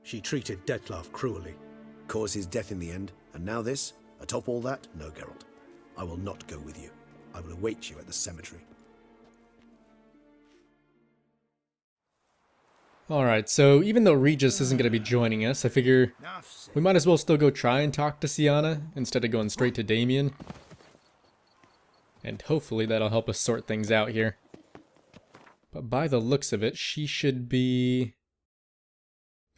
She treated Detlef cruelly. Caused his death in the end, and now this? Atop all that? No, Geralt. I will not go with you. I will await you at the cemetery. Alright, so even though Regis isn't going to be joining us, I figure we might as well still go try and talk to Syanna instead of going straight to Damien. And hopefully that'll help us sort things out here. But by the looks of it, she should be...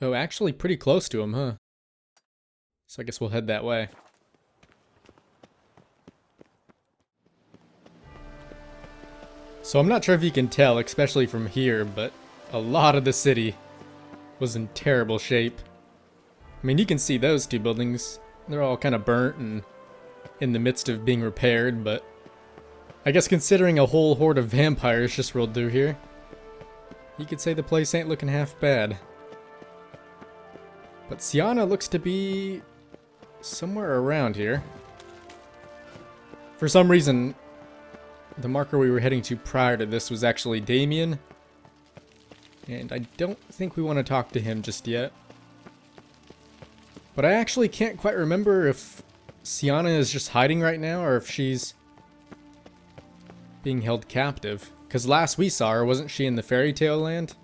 oh, actually pretty close to him, huh? So I guess we'll head that way. So I'm not sure if you can tell, especially from here, but a lot of the city was in terrible shape. I mean, you can see those two buildings. They're all kind of burnt and in the midst of being repaired, but I guess considering a whole horde of vampires just rolled through here, you could say the place ain't looking half bad. But Syanna looks to be somewhere around here. For some reason, the marker we were heading to prior to this was actually Damien. And I don't think we want to talk to him just yet. But I actually can't quite remember if Syanna is just hiding right now or if she's being held captive. Because last we saw her, wasn't she in the fairy tale land?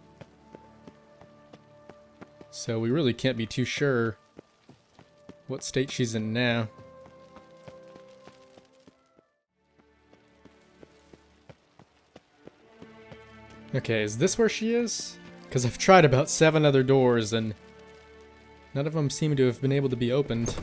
So we really can't be too sure what state she's in now. Okay, is this where she is? Because I've tried about 7 other doors and none of them seem to have been able to be opened.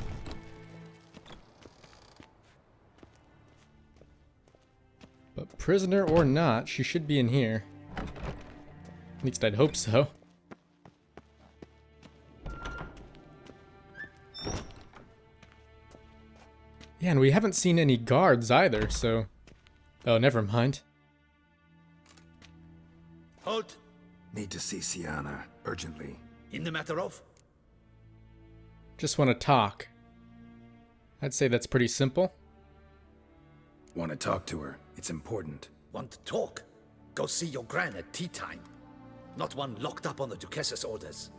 But prisoner or not, she should be in here. At least I'd hope so. Yeah, and we haven't seen any guards either, so... oh, never mind. Halt! Need to see Syanna, urgently. In the matter of? Just want to talk. I'd say that's pretty simple. Want to talk to her. It's important. Want to talk? Go see your gran at tea time. Not one locked up on the Duchess's orders.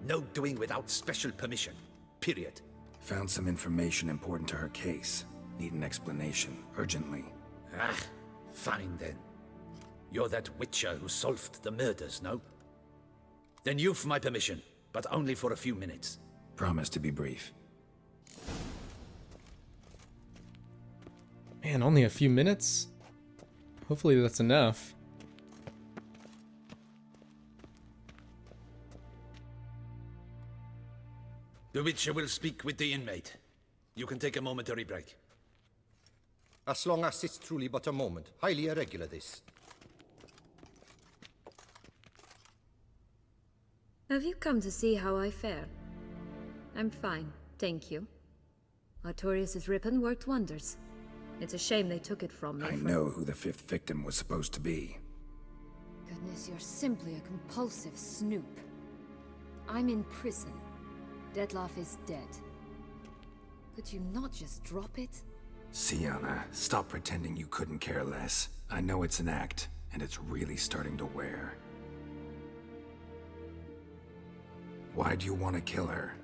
No doing without special permission. Period. Found some information important to her case. Need an explanation, urgently. Ah, fine then. You're that witcher who solved the murders, no? Then you've my permission, but only for a few minutes. Promise to be brief. Man, only a few minutes? Hopefully that's enough. The witcher will speak with the inmate. You can take a momentary break. As long as it's truly but a moment. Highly irregular, this. Have you come to see how I fare? I'm fine, thank you. Artorius' ribbon worked wonders. It's a shame they took it from me. I know who the 5th victim was supposed to be. Goodness, you're simply a compulsive snoop. I'm in prison. Detlef is dead. Could you not just drop it? Syanna, stop pretending you couldn't care less. I know it's an act, and it's really starting to wear. Why do you want to kill her?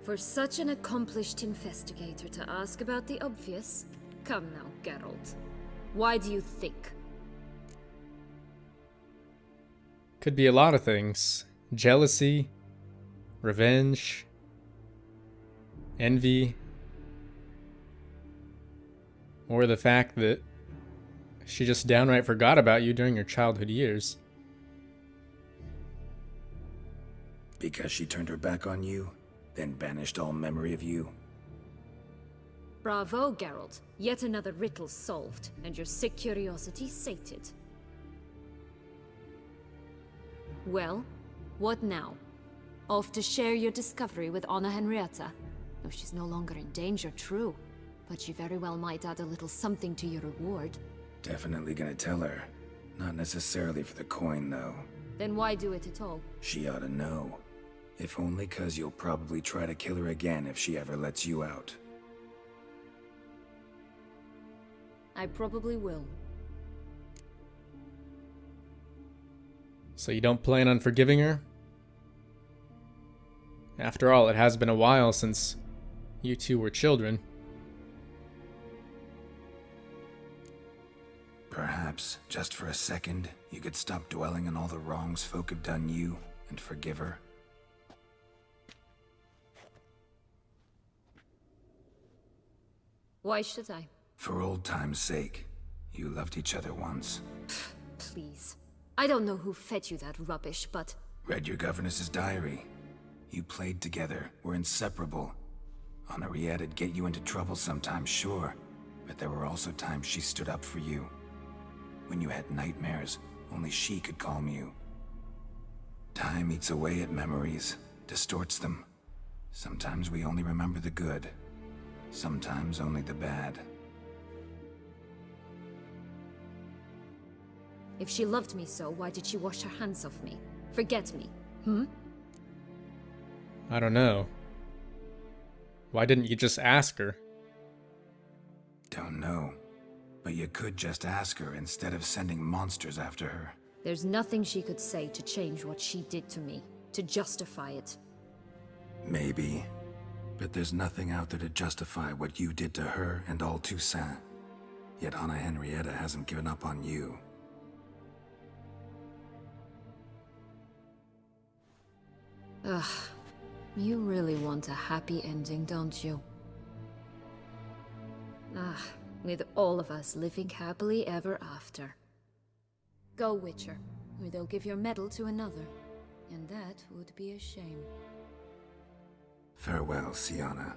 For such an accomplished investigator to ask about the obvious? Come now, Geralt. Why do you think? Could be a lot of things. Jealousy, revenge, envy, or the fact that she just downright forgot about you during your childhood years. Because she turned her back on you, then banished all memory of you? Bravo, Geralt. Yet another riddle solved, and your sick curiosity sated. Well, what now? Off to share your discovery with Anna Henrietta? No, she's no longer in danger, true. But she very well might add a little something to your reward. Definitely gonna tell her. Not necessarily for the coin, though. Then why do it at all? She ought to know. If only 'cause you'll probably try to kill her again if she ever lets you out. I probably will. So you don't plan on forgiving her? After all, it has been a while since you two were children. Perhaps, just for a second, you could stop dwelling on all the wrongs folk have done you and forgive her. Why should I? For old time's sake. You loved each other once. Please. I don't know who fed you that rubbish, but... Read your governess's diary. You played together, were inseparable. Henriette'd get you into trouble sometimes, sure. But there were also times she stood up for you. When you had nightmares, only she could calm you. Time eats away at memories, distorts them. Sometimes we only remember the good. Sometimes only the bad. If she loved me so, why did she wash her hands off me? Forget me, hmm? I don't know. Why didn't you just ask her? Don't know. But you could just ask her instead of sending monsters after her. There's nothing she could say to change what she did to me, to justify it. Maybe. But there's nothing out there to justify what you did to her and all Toussaint. Yet Anna Henrietta hasn't given up on you. Ugh. You really want a happy ending, don't you? Ah, with all of us living happily ever after. Go, Witcher, or they'll give your medal to another. And that would be a shame. Farewell, Sienna.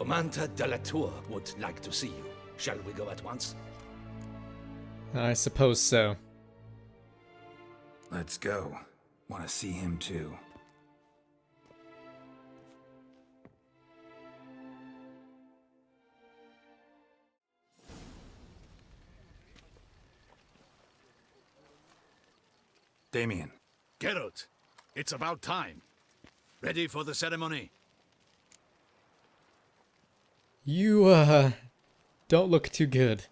Commander de la Tour would like to see you. Shall we go at once? I suppose so. Let's go. Want to see him too. Damien. Geralt, it's about time. Ready for the ceremony? You, don't look too good.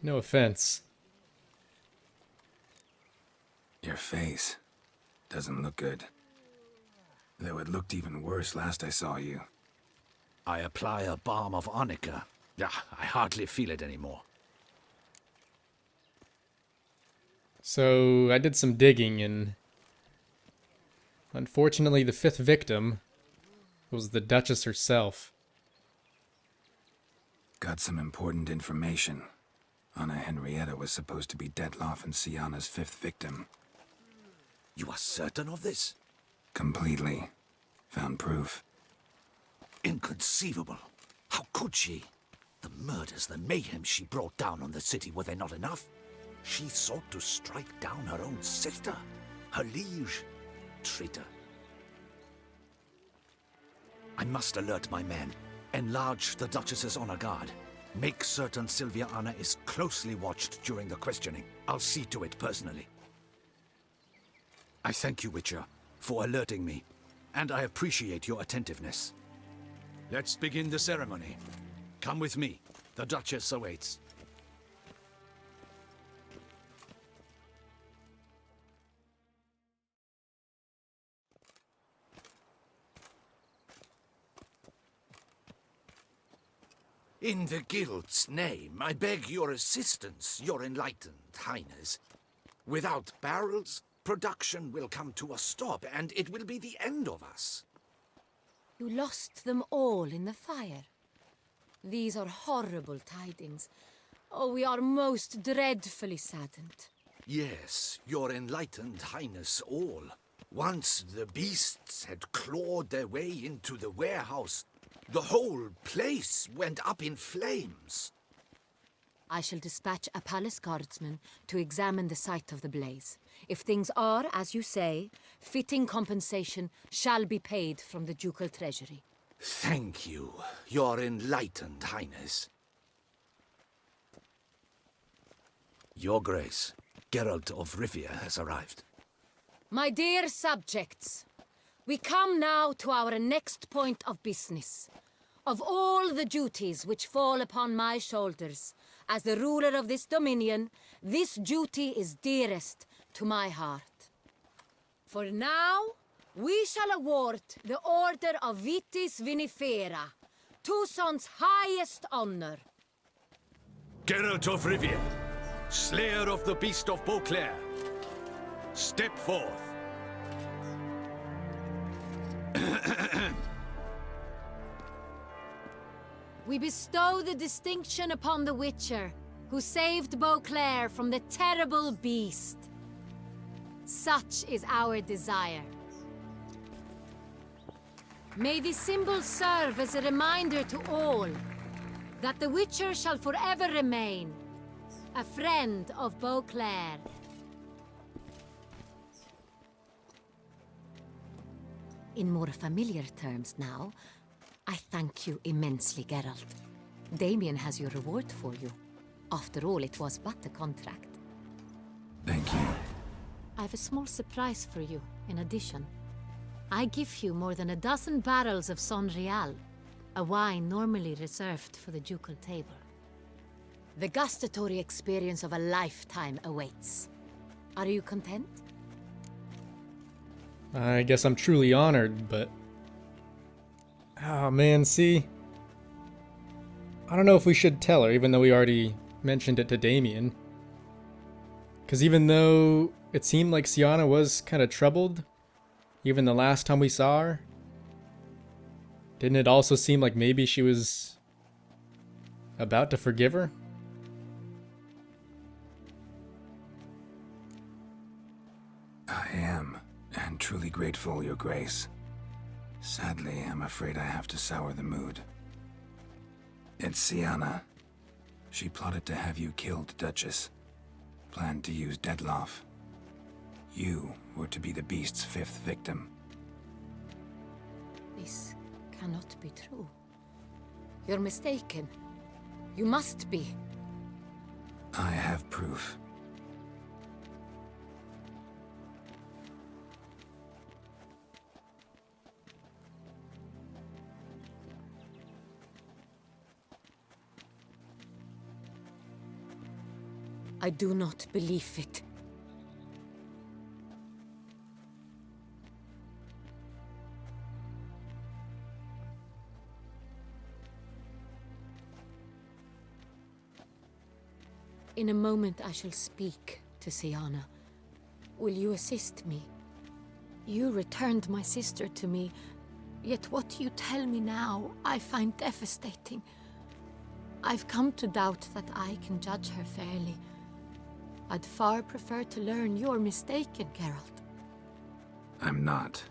No offense. Your face doesn't look good. Though it looked even worse last I saw you. I apply a balm of arnica. Yeah, I hardly feel it anymore. So, I did some digging, and unfortunately the fifth victim was the Duchess herself. Got some important information. Anna Henrietta was supposed to be Detloff and Sienna's fifth victim. You are certain of this? Completely. Found proof. Inconceivable. How could she? The murders, the mayhem she brought down on the city, were they not enough? She sought to strike down her own sister, her liege. Traitor. I must alert my men. Enlarge the Duchess's honor guard. Make certain Sylvia Anna is closely watched during the questioning. I'll see to it personally. I thank you, Witcher, for alerting me, and I appreciate your attentiveness. Let's begin the ceremony. Come with me. The Duchess awaits. In the Guild's name, I beg your assistance, your enlightened highness. Without barrels, production will come to a stop, and it will be the end of us. You lost them all in the fire. These are horrible tidings. Oh, we are most dreadfully saddened. Yes, your enlightened highness all. Once the beasts had clawed their way into the warehouse, the whole place went up in flames. I shall dispatch a palace guardsman to examine the site of the blaze. If things are, as you say, fitting compensation shall be paid from the ducal treasury. Thank you, your enlightened highness. Your Grace, Geralt of Rivia has arrived. My dear subjects, we come now to our next point of business. Of all the duties which fall upon my shoulders, as the ruler of this dominion, this duty is dearest to my heart. For now, we shall award the Order of Vitis Vinifera, Tucson's highest honor. Geralt of Rivia, Slayer of the Beast of Beauclair, step forth. We bestow the distinction upon the Witcher, who saved Beauclair from the terrible beast. Such is our desire. May the symbol serve as a reminder to all that the Witcher shall forever remain a friend of Beauclair. In more familiar terms now, I thank you immensely, Geralt. Damien has your reward for you. After all, it was but a contract. Thank you. I have a small surprise for you, in addition. I give you more than a dozen barrels of Son Real, a wine normally reserved for the ducal table. The gustatory experience of a lifetime awaits. Are you content? I guess I'm truly honored, but... Oh man, see? I don't know if we should tell her, even though we already mentioned it to Damien. Because even though it seemed like Syanna was kind of troubled, even the last time we saw her, didn't it also seem like maybe she was about to forgive her? I am, and truly grateful, Your Grace. Sadly, I'm afraid I have to sour the mood. It's Syanna. She plotted to have you killed, Duchess. Planned to use Detloff. You were to be the beast's fifth victim. This cannot be true. You're mistaken. You must be. I have proof. I do not believe it. In a moment I shall speak to Syanna. Will you assist me? You returned my sister to me, yet what you tell me now I find devastating. I've come to doubt that I can judge her fairly. I'd far prefer to learn you're mistaken, Geralt. I'm not.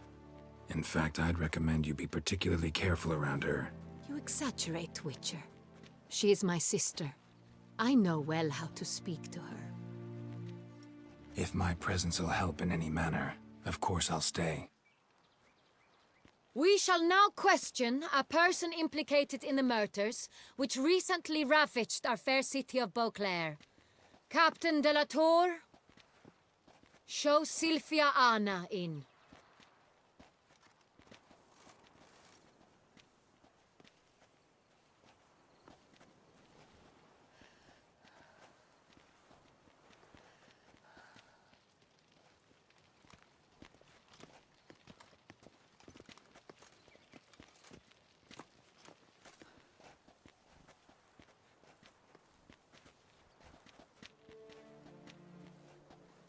In fact, I'd recommend you be particularly careful around her. You exaggerate, Witcher. She is my sister. I know well how to speak to her. If my presence will help in any manner, of course I'll stay. We shall now question a person implicated in the murders which recently ravaged our fair city of Beauclair. Captain de la Tour, show Sylvia Anna in.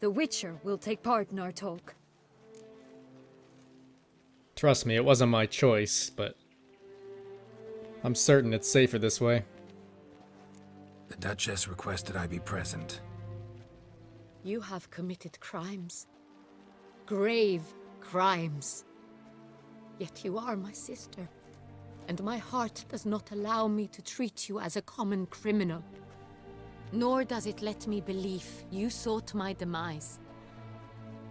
The Witcher will take part in our talk. Trust me, it wasn't my choice, but I'm certain it's safer this way. The Duchess requested I be present. You have committed crimes. Grave crimes. Yet you are my sister, and my heart does not allow me to treat you as a common criminal. Nor does it let me believe you sought my demise.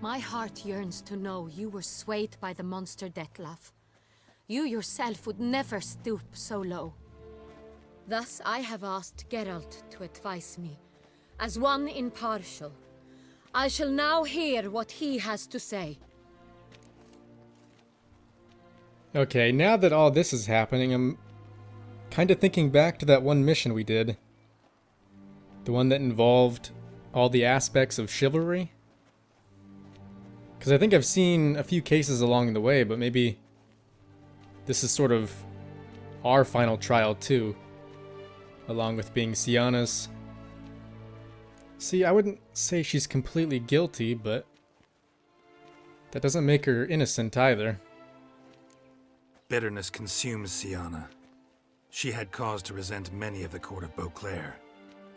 My heart yearns to know you were swayed by the monster Detloff. You yourself would never stoop so low. Thus I have asked Geralt to advise me, as one impartial. I shall now hear what he has to say. Okay, now that all this is happening, I'm kind of thinking back to that one mission we did. The one that involved all the aspects of chivalry. Because I think I've seen a few cases along the way, but maybe this is sort of our final trial too, along with being Sienna's. See, I wouldn't say she's completely guilty, but that doesn't make her innocent either. Bitterness consumes Sienna. She had cause to resent many of the court of Beauclair.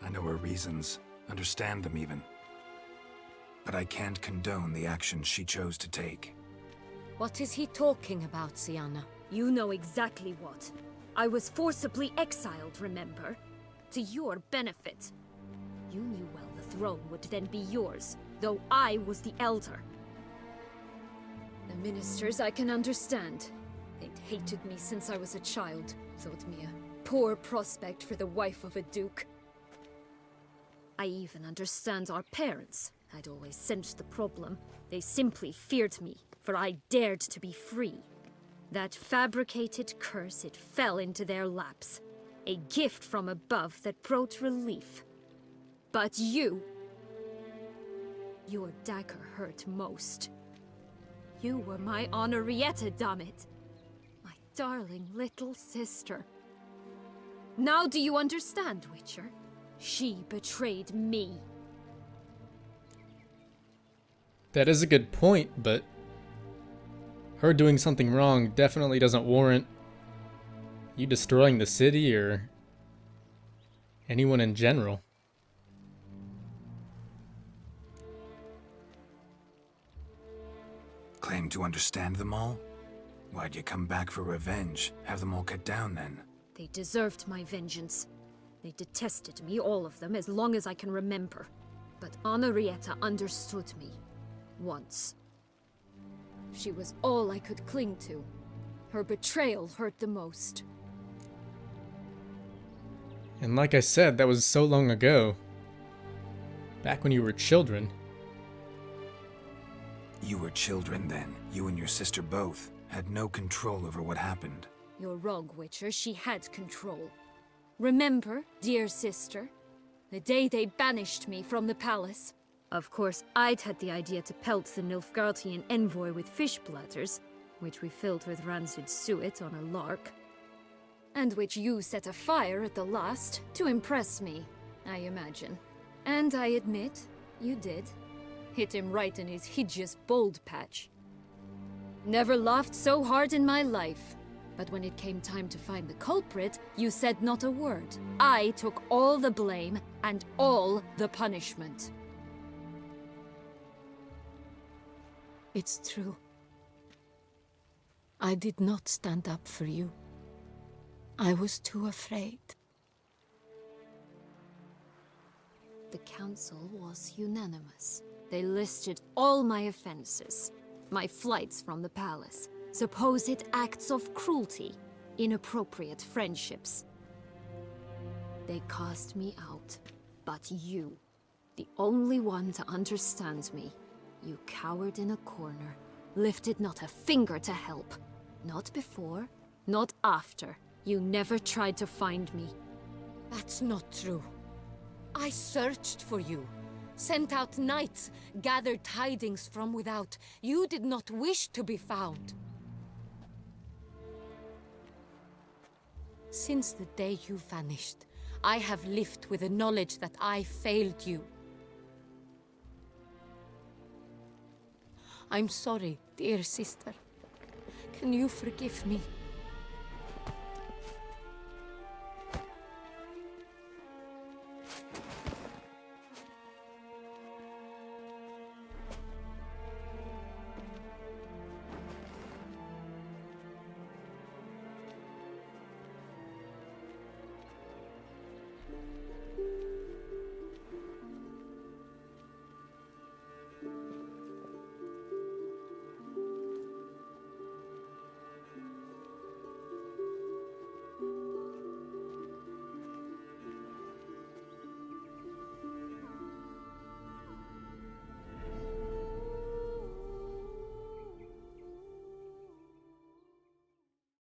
I know her reasons, understand them even. But I can't condone the actions she chose to take. What is he talking about, Sienna? You know exactly what. I was forcibly exiled, remember? To your benefit. You knew well the throne would then be yours, though I was the elder. The ministers I can understand. They'd hated me since I was a child, thought me a poor prospect for the wife of a duke. I even understand our parents. I'd always sensed the problem. They simply feared me, for I dared to be free. That fabricated curse, it fell into their laps. A gift from above that brought relief. But you... Your dagger hurt most. You were my Henrietta, dammit. My darling little sister. Now do you understand, Witcher? She betrayed me. That is a good point, but her doing something wrong definitely doesn't warrant you destroying the city or anyone in general. Claim to understand them all? Why'd you come back for revenge? Have them all cut down then? They deserved my vengeance. They detested me, all of them, as long as I can remember. But Henrietta understood me. Once. She was all I could cling to. Her betrayal hurt the most. And like I said, that was so long ago. Back when you were children. You were children then. You and your sister both had no control over what happened. You're wrong, Witcher. She had control. Remember, dear sister, the day they banished me from the palace? Of course, I'd had the idea to pelt the Nilfgaardian envoy with fish platters, which we filled with rancid suet on a lark. And which you set afire at the last, to impress me, I imagine. And I admit, you did. Hit him right in his hideous bald patch. Never laughed so hard in my life. But when it came time to find the culprit, you said not a word. I took all the blame and all the punishment. It's true. I did not stand up for you. I was too afraid. The council was unanimous. They listed all my offenses. My flights from the palace, supposed acts of cruelty, inappropriate friendships. They cast me out. But you, the only one to understand me, you cowered in a corner, lifted not a finger to help. Not before, not after. You never tried to find me. That's not true. I searched for you, sent out knights, gathered tidings from without. You did not wish to be found. Since the day you vanished, I have lived with the knowledge that I failed you. I'm sorry, dear sister. Can you forgive me?